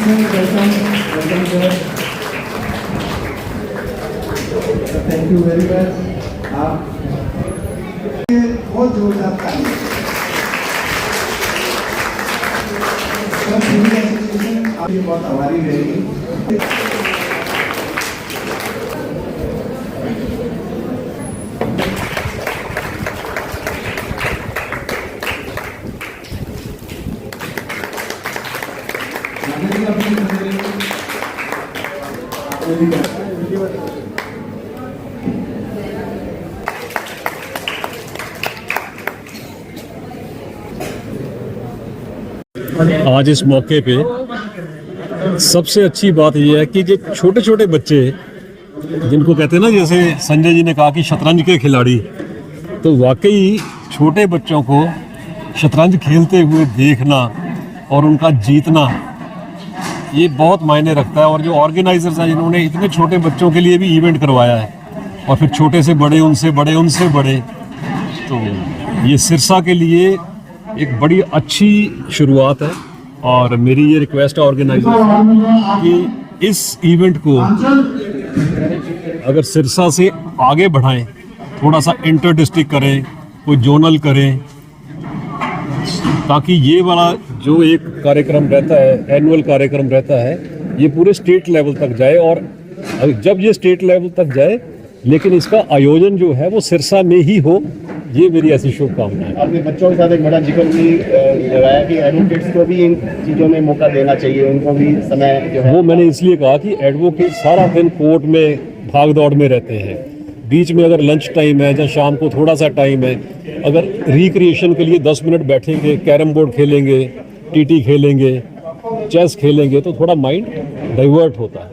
Thank you very much. आप बहुत जोरदार ताली। आपकी बहुत आभारी रहेगी। आज इस मौके पे सबसे अच्छी बात यह है कि जो छोटे छोटे बच्चे जिनको कहते हैं ना, जैसे संजय जी ने कहा कि शतरंज के खिलाड़ी, तो वाकई छोटे बच्चों को शतरंज खेलते हुए देखना और उनका जीतना ये बहुत मायने रखता है। और जो ऑर्गेनाइजर्स हैं जिन्होंने इतने छोटे बच्चों के लिए भी इवेंट करवाया है और फिर छोटे से बड़े, उनसे बड़े, उनसे बड़े, तो ये सिरसा के लिए एक बड़ी अच्छी शुरुआत है। और मेरी ये रिक्वेस्ट है ऑर्गेनाइजर कि इस इवेंट को अगर सिरसा से आगे बढ़ाएं, थोड़ा सा इंटर डिस्ट्रिक्ट करें, कोई जोनल करें, ताकि ये वाला जो एक कार्यक्रम रहता है, एनुअल कार्यक्रम रहता है, ये पूरे स्टेट लेवल तक जाए। और जब ये स्टेट लेवल तक जाए, लेकिन इसका आयोजन जो है वो सिरसा में ही हो, ये मेरी ऐसी शुभकामना है। अपने बच्चों के साथ एक बड़ा जिक्र भी लगाया कि एडवोकेट्स को भी इन चीज़ों में मौका देना चाहिए, उनको भी समय जो है वो मैंने इसलिए कहा कि एडवोकेट सारा दिन कोर्ट में भाग दौड़ में रहते हैं, बीच में अगर लंच टाइम है या शाम को थोड़ा सा टाइम है, अगर रिक्रिएशन के लिए 10 मिनट बैठेंगे, कैरम बोर्ड खेलेंगे, टीटी खेलेंगे, चेस खेलेंगे, तो थोड़ा माइंड डाइवर्ट होता है।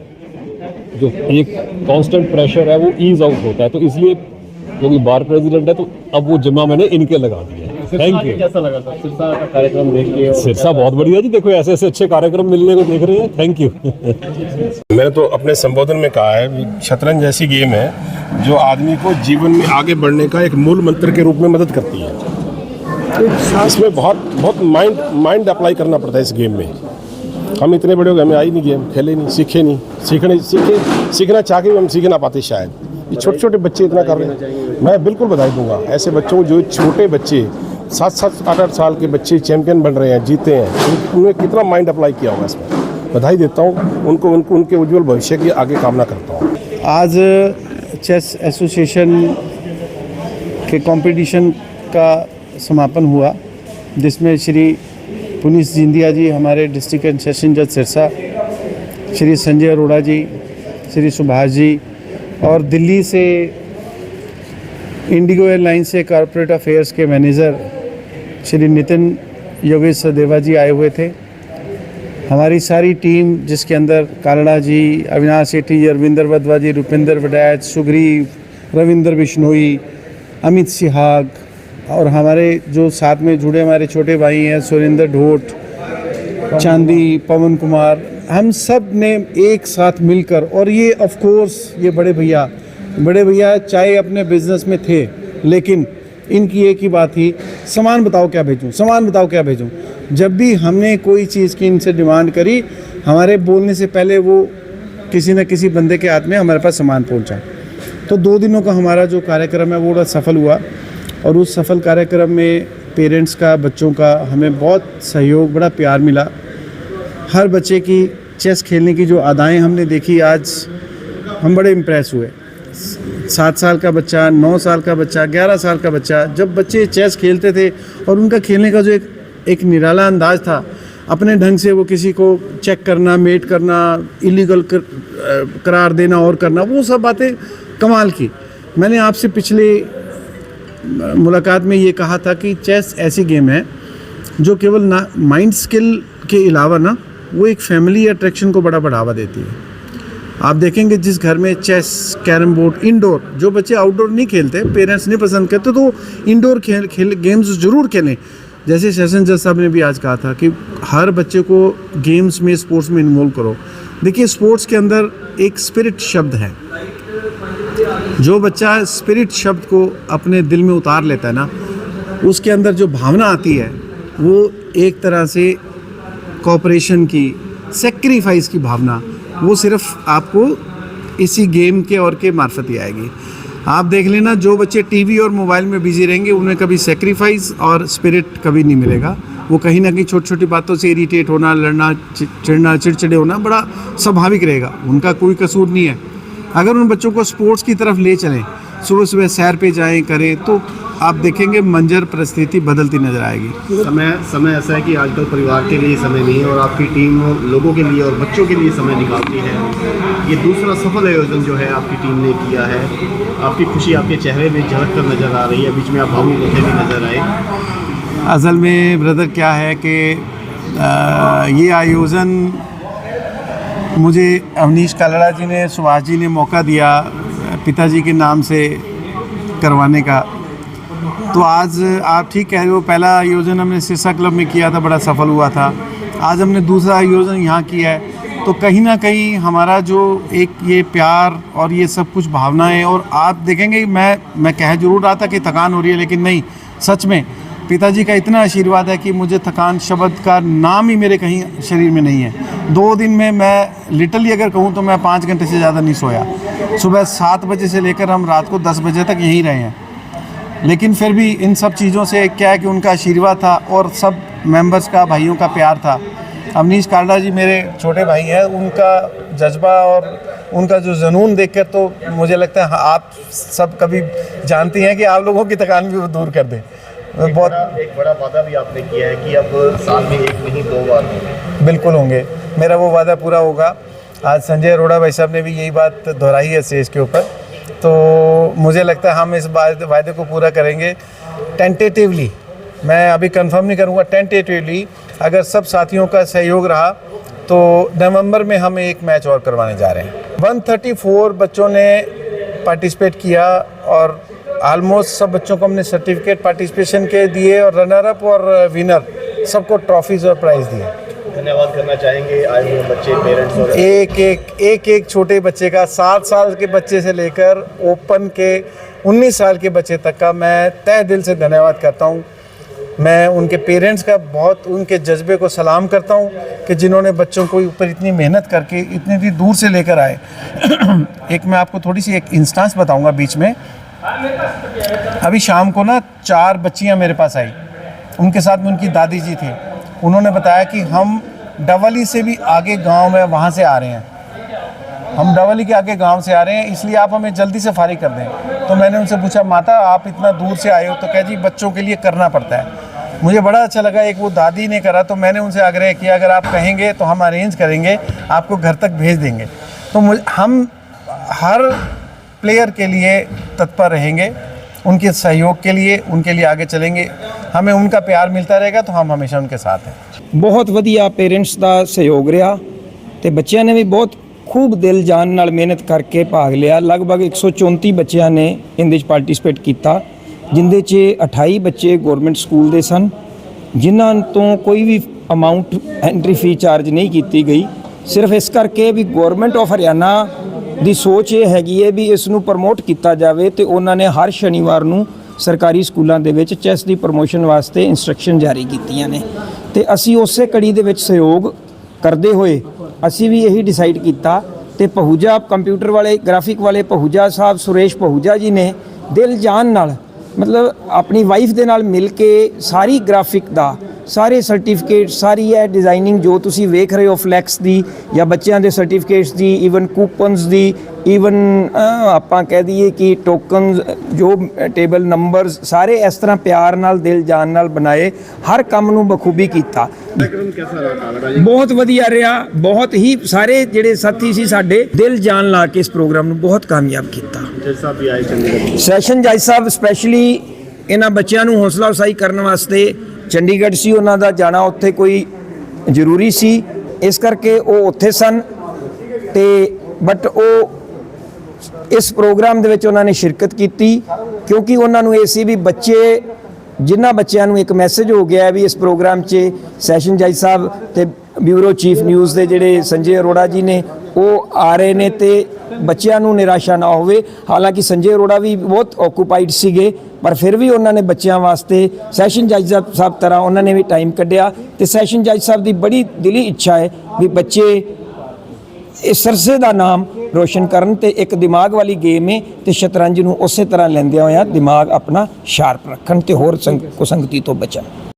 जो एक कांस्टेंट प्रेशर है वो ईज आउट होता है। तो इसलिए क्योंकि बार प्रेसिडेंट है, तो अब वो जिम्मा मैंने इनके लगा दिया है। Thank you. कैसा लगा था सिरसा का कार्यक्रम देख के? सिरसा बहुत बढ़िया जी, देखो ऐसे ऐसे अच्छे कार्यक्रम मिलने को देख रहे हैं। Thank you. मैंने तो अपने संबोधन में कहा है, शतरंज ऐसी गेम है जो आदमी को जीवन में आगे बढ़ने का एक मूल मंत्र के रूप में मदद करती है। इसमें बहुत माइंड अप्लाई करना पड़ता है इस गेम में। हम इतने बड़े हो गए, हमें आई नहीं गेम, खेले नहीं, सीखे नहीं, सीखना चाह के भी हम सीख ना पाते शायद। ये छोटे छोटे बच्चे इतना कर रहे हैं, मैं बिल्कुल बधाई दूंगा ऐसे बच्चों को। जो छोटे बच्चे 7-7, 8-8 साल के बच्चे चैंपियन बन रहे हैं, जीते हैं, उन्होंने कितना माइंड अप्लाई किया होगा इसमें। बधाई देता हूँ उनको, उनके उज्जवल भविष्य की आगे कामना करता हूँ। आज चेस एसोसिएशन के कंपटीशन का समापन हुआ, जिसमें श्री पुनीश जिंदिया जी, हमारे डिस्ट्रिक्ट एंड सेशन जज सिरसा, श्री संजय अरोड़ा जी, श्री सुभाष जी, और दिल्ली से इंडिगो एयरलाइन से कॉर्पोरेट अफेयर्स के मैनेजर श्री नितिन योगेश सदेवा जी आए हुए थे। हमारी सारी टीम, जिसके अंदर कालड़ा जी, अविनाश सेठी, अरविंदर वधवा जी, रुपिंदर वडैच, सुग्रीव, रविंदर बिश्नोई, अमित सिहाग, और हमारे जो साथ में जुड़े हमारे छोटे भाई हैं सुरेंद्र ढोट, चांदी, पवन कुमार, हम सब ने एक साथ मिलकर, और ये ऑफ कोर्स ये बड़े भैया चाहे अपने बिजनेस में थे, लेकिन इनकी एक ही बात थी, सामान बताओ क्या भेजूं। जब भी हमने कोई चीज़ की इनसे डिमांड करी, हमारे बोलने से पहले वो किसी न किसी बंदे के हाथ में हमारे पास सामान पहुंचा। तो 2 दिनों का हमारा जो कार्यक्रम है वो बड़ा सफल हुआ, और उस सफल कार्यक्रम में पेरेंट्स का, बच्चों का हमें बहुत सहयोग, बड़ा प्यार मिला। हर बच्चे की चेस खेलने की जो अदाएँ हमने देखी, आज हम बड़े इम्प्रेस हुए। 7 साल का बच्चा, 9 साल का बच्चा, 11 साल का बच्चा, जब बच्चे चेस खेलते थे और उनका खेलने का जो एक निराला अंदाज था, अपने ढंग से वो किसी को चेक करना, मेट करना, इलीगल करार देना और करना, वो सब बातें कमाल की। मैंने आपसे पिछले मुलाकात में ये कहा था कि चेस ऐसी गेम है जो केवल ना माइंड स्किल के अलावा ना, वो एक फैमिली अट्रैक्शन को बड़ा बढ़ावा देती है। आप देखेंगे जिस घर में चेस, कैरम बोर्ड, इंडोर, जो बच्चे आउटडोर नहीं खेलते, पेरेंट्स नहीं पसंद करते, तो इंडोर खेल गेम्स ज़रूर खेलें। जैसे सेशन जज साहब ने भी आज कहा था कि हर बच्चे को गेम्स में, स्पोर्ट्स में इन्वॉल्व करो। देखिए, स्पोर्ट्स के अंदर एक स्पिरिट शब्द है। जो बच्चा स्पिरिट शब्द को अपने दिल में उतार लेता है ना, उसके अंदर जो भावना आती है वो एक तरह से कोऑपरेशन की, सेक्रीफाइस की भावना वो सिर्फ आपको इसी गेम के और के मार्फत ही आएगी। आप देख लेना, जो बच्चे टीवी और मोबाइल में बिजी रहेंगे उन्हें कभी सेक्रीफाइस और स्पिरिट कभी नहीं मिलेगा। वो कहीं ना कहीं छोटी छोटी बातों से इरिटेट होना, लड़ना, चिढ़ना, चिड़चिड़े होना बड़ा स्वाभाविक रहेगा, उनका कोई कसूर नहीं है। अगर उन बच्चों को स्पोर्ट्स की तरफ ले चलें, सुबह सुबह सैर पे जाएं, करें, तो आप देखेंगे मंजर परिस्थिति बदलती नज़र आएगी। समय ऐसा है कि आजकल परिवार के लिए समय नहीं है और आपकी टीम लोगों के लिए और बच्चों के लिए समय निकालती है। ये दूसरा सफल आयोजन जो है आपकी टीम ने किया है, आपकी खुशी आपके चेहरे में झलक कर नज़र आ रही है, बीच में आप भावुक होते भी नज़र आए। असल में ब्रदर क्या है कि ये आयोजन मुझे अवनीश कालड़ा जी ने, सुभाष जी ने मौका दिया पिताजी के नाम से करवाने का। तो आज आप ठीक कह रहे हो, पहला आयोजन हमने सिरसा क्लब में किया था, बड़ा सफल हुआ था। आज हमने दूसरा आयोजन यहाँ किया है, तो कहीं ना कहीं हमारा जो एक ये प्यार और ये सब कुछ भावनाएं, और आप देखेंगे मैं कह जरूर रहा था कि थकान हो रही है, लेकिन नहीं, सच में पिताजी का इतना आशीर्वाद है कि मुझे थकान शब्द का नाम ही मेरे कहीं शरीर में नहीं है। 2 दिन में मैं लिटरली अगर कहूँ तो मैं 5 घंटे से ज़्यादा नहीं सोया। सुबह 7 बजे से लेकर हम रात को 10 बजे तक यहीं रहे हैं, लेकिन फिर भी इन सब चीज़ों से क्या है कि उनका आशीर्वाद था और सब मेंबर्स का, भाइयों का प्यार था। अवनीश कालड़ा जी मेरे छोटे भाई हैं, उनका जज्बा और उनका जो जुनून देखकर तो मुझे लगता है आप सब कभी जानती हैं कि आप लोगों की थकान भी वो दूर कर दें। बहुत एक बड़ा वादा भी आपने किया है कि अब साल में 1 नहीं 2 बार होंगे। बिल्कुल होंगे, मेरा वो वादा पूरा होगा। आज संजय अरोड़ा भाई साहब ने भी यही बात दोहराई है स्टेज के ऊपर, तो मुझे लगता है हम इस वादे को पूरा करेंगे। टेंटेटिवली, मैं अभी कंफर्म नहीं करूँगा, टेंटेटिवली अगर सब साथियों का सहयोग रहा तो नवंबर में हम एक मैच और करवाने जा रहे हैं। 134 बच्चों ने पार्टिसिपेट किया और ऑलमोस्ट सब बच्चों को हमने सर्टिफिकेट पार्टिसिपेशन के दिए और रनर अप और विनर सबको ट्रॉफीज़ और प्राइज़ दिए। धन्यवाद करना चाहेंगे आए हुए बच्चे, पेरेंट्स और एक छोटे बच्चे का, 7 साल के बच्चे से लेकर ओपन के 19 साल के बच्चे तक का मैं तहे दिल से धन्यवाद करता हूँ। मैं उनके पेरेंट्स का बहुत, उनके जज्बे को सलाम करता हूँ कि जिन्होंने बच्चों को ऊपर इतनी मेहनत करके इतनी दूर से लेकर आए। एक मैं आपको थोड़ी सी एक इंस्टेंस बताऊँगा बीच में। अभी शाम को ना 4 बच्चियाँ मेरे पास आई, उनके साथ में उनकी दादी जी थी। उन्होंने बताया कि हम डवली से भी आगे गांव में वहाँ से आ रहे हैं, हम डवली के आगे गांव से आ रहे हैं, इसलिए आप हमें जल्दी से फारिग कर दें। तो मैंने उनसे पूछा, माता आप इतना दूर से आए हो? तो कह जी बच्चों के लिए करना पड़ता है। मुझे बड़ा अच्छा लगा, एक वो दादी ने करा, तो मैंने उनसे आग्रह किया अगर आप कहेंगे तो हम अरेंज करेंगे, आपको घर तक भेज देंगे। तो हम हर प्लेयर के लिए तत्पर रहेंगे, उनके सहयोग के लिए, उनके लिए आगे चलेंगे। हमें उनका प्यार मिलता रहेगा तो हम हमेशा उनके साथ हैं। बहुत ਵਧੀਆ पेरेंट्स ਦਾ सहयोग ਰਿਹਾ ਤੇ ਬੱਚਿਆਂ ਨੇ ਵੀ ਬਹੁਤ खूब दिल जान ਨਾਲ ਮਿਹਨਤ ਕਰਕੇ ਭਾਗ ਲਿਆ। ਲਗਭਗ 134 ਬੱਚਿਆਂ ਨੇ ਇਹਦੇ ਵਿੱਚ ਪਾਰਟਿਸਿਪੇਟ ਕੀਤਾ, ਜਿੰਦੇ 'ਚ 28 ਬੱਚੇ ਗਵਰਨਮੈਂਟ ਸਕੂਲ ਦੇ ਸਨ, ਜਿਨ੍ਹਾਂ ਤੋਂ ਕੋਈ ਵੀ ਅਮਾਉਂਟ ਐਂਟਰੀ ਫੀ ਚਾਰਜ ਨਹੀਂ ਕੀਤੀ ਗਈ, ਸਿਰਫ ਇਸ ਕਰਕੇ ਵੀ ਗਵਰਨਮੈਂਟ ਆਫ ਹਰਿਆਣਾ ਦੀ ਸੋਚ ਇਹ ਹੈਗੀ ਹੈ ਵੀ ਇਸ ਨੂੰ ਪ੍ਰਮੋਟ ਕੀਤਾ ਜਾਵੇ ਤੇ ਉਹਨਾਂ ਨੇ ਹਰ ਸ਼ਨੀਵਾਰ ਨੂੰ ਸਰਕਾਰੀ ਸਕੂਲਾਂ ਦੇ ਵਿੱਚ ਚੈਸ ਦੀ ਪ੍ਰਮੋਸ਼ਨ ਵਾਸਤੇ ਇੰਸਟਰਕਸ਼ਨ ਜਾਰੀ ਕੀਤੀਆਂ ਨੇ ਤੇ ਅਸੀਂ ਉਸੇ ਕੜੀ ਦੇ ਵਿੱਚ ਸਹਿਯੋਗ ਕਰਦੇ ਹੋਏ ਅਸੀਂ ਵੀ ਇਹੀ ਡਿਸਾਈਡ ਕੀਤਾ ਤੇ ਪਹੂਜਾ ਕੰਪਿਊਟਰ ਵਾਲੇ ਗ੍ਰਾਫਿਕ ਵਾਲੇ ਪਹੂਜਾ ਸਾਹਿਬ ਸੁਰੇਸ਼ ਪਹੂਜਾ ਜੀ ਨੇ ਦਿਲ ਜਾਨ ਨਾਲ ਮਤਲਬ ਆਪਣੀ ਵਾਈਫ ਦੇ ਨਾਲ ਮਿਲ ਕੇ ਸਾਰੀ ਗ੍ਰਾਫਿਕ ਦਾ ਸਾਰੇ ਸਰਟੀਫਿਕੇਟ ਸਾਰੀ ਇਹ ਡਿਜ਼ਾਈਨਿੰਗ ਜੋ ਤੁਸੀਂ ਵੇਖ ਰਹੇ ਹੋ ਫਲੈਕਸ ਦੀ ਜਾਂ ਬੱਚਿਆਂ ਦੇ ਸਰਟੀਫਿਕੇਟਸ ਦੀ ਈਵਨ ਕੂਪਨਸ ਦੀ ਈਵਨ ਆਪਾਂ ਕਹਿ ਦਈਏ ਕਿ ਟੋਕਨਸ ਜੋ ਟੇਬਲ ਨੰਬਰਸ ਸਾਰੇ ਇਸ ਤਰ੍ਹਾਂ ਪਿਆਰ ਨਾਲ ਦਿਲ ਜਾਨ ਨਾਲ ਬਣਾਏ ਹਰ ਕੰਮ ਨੂੰ ਬਖੂਬੀ ਕੀਤਾ। ਬਹੁਤ ਵਧੀਆ ਰਿਹਾ, ਬਹੁਤ ਹੀ ਸਾਰੇ ਜਿਹੜੇ ਸਾਥੀ ਸੀ ਸਾਡੇ ਦਿਲ ਜਾਨ ਲਾ ਕੇ ਇਸ ਪ੍ਰੋਗਰਾਮ ਨੂੰ ਬਹੁਤ ਕਾਮਯਾਬ ਕੀਤਾ। ਸੈਸ਼ਨ ਜੱਜ ਸਾਹਿਬ ਸਪੈਸ਼ਲੀ ਇਹਨਾਂ ਬੱਚਿਆਂ ਨੂੰ ਹੌਸਲਾ ਅਫਜ਼ਾਈ ਕਰਨ ਵਾਸਤੇ ਚੰਡੀਗੜ੍ਹ ਸੀ, ਉਹਨਾਂ ਦਾ ਜਾਣਾ ਉੱਥੇ ਕੋਈ ਜ਼ਰੂਰੀ ਸੀ, ਇਸ ਕਰਕੇ ਉਹ ਉੱਥੇ ਸਨ ਤੇ ਬਟ ਉਹ ਇਸ ਪ੍ਰੋਗਰਾਮ ਦੇ ਵਿੱਚ ਉਹਨਾਂ ਨੇ ਸ਼ਿਰਕਤ ਕੀਤੀ ਕਿਉਂਕਿ ਉਹਨਾਂ ਨੂੰ ਇਹ ਸੀ ਵੀ ਬੱਚੇ ਜਿਨ੍ਹਾਂ ਬੱਚਿਆਂ ਨੂੰ ਇੱਕ ਮੈਸੇਜ ਹੋ ਗਿਆ ਵੀ ਇਸ ਪ੍ਰੋਗਰਾਮ 'ਚ ਸੈਸ਼ਨ ਜੱਜ ਸਾਹਿਬ ਤੇ ਬਿਊਰੋ ਚੀਫ ਨਿਊਜ਼ ਦੇ ਜਿਹੜੇ ਸੰਜੇ ਅਰੋੜਾ ਜੀ ਨੇ ਉਹ ਆ ਰਹੇ ਨੇ ਤੇ ਬੱਚਿਆਂ ਨੂੰ ਨਿਰਾਸ਼ਾ ਨਾ ਹੋਵੇ। ਹਾਲਾਂਕਿ ਸੰਜੇ ਅਰੋੜਾ ਵੀ ਬਹੁਤ ਆਕੂਪਾਈਡ ਸੀਗੇ, ਪਰ ਫਿਰ ਵੀ ਉਹਨਾਂ ਨੇ ਬੱਚਿਆਂ ਵਾਸਤੇ ਸੈਸ਼ਨ ਜੱਜ ਸਾਹਿਬ ਤਰ੍ਹਾਂ ਉਹਨਾਂ ਨੇ ਵੀ ਟਾਈਮ ਕੱਢਿਆ ਤੇ ਸੈਸ਼ਨ ਜੱਜ ਸਾਹਿਬ ਦੀ ਬੜੀ ਦਿਲੀ ਇੱਛਾ ਹੈ ਵੀ ਬੱਚੇ ਇਸ ਸਰਸੇ ਦਾ ਨਾਮ ਰੋਸ਼ਨ ਕਰਨ ਤੇ ਇੱਕ ਦਿਮਾਗ ਵਾਲੀ ਗੇਮ ਹੈ ਤੇ ਸ਼ਤਰੰਜ ਨੂੰ ਉਸੇ ਤਰ੍ਹਾਂ ਲੈਂਦਿਆਂ ਹੋਇਆਂ ਦਿਮਾਗ ਆਪਣਾ ਸ਼ਾਰਪ ਰੱਖਣ ਤੇ ਹੋਰ ਕੁਸੰਗਤੀ ਤੋਂ ਬਚਣ।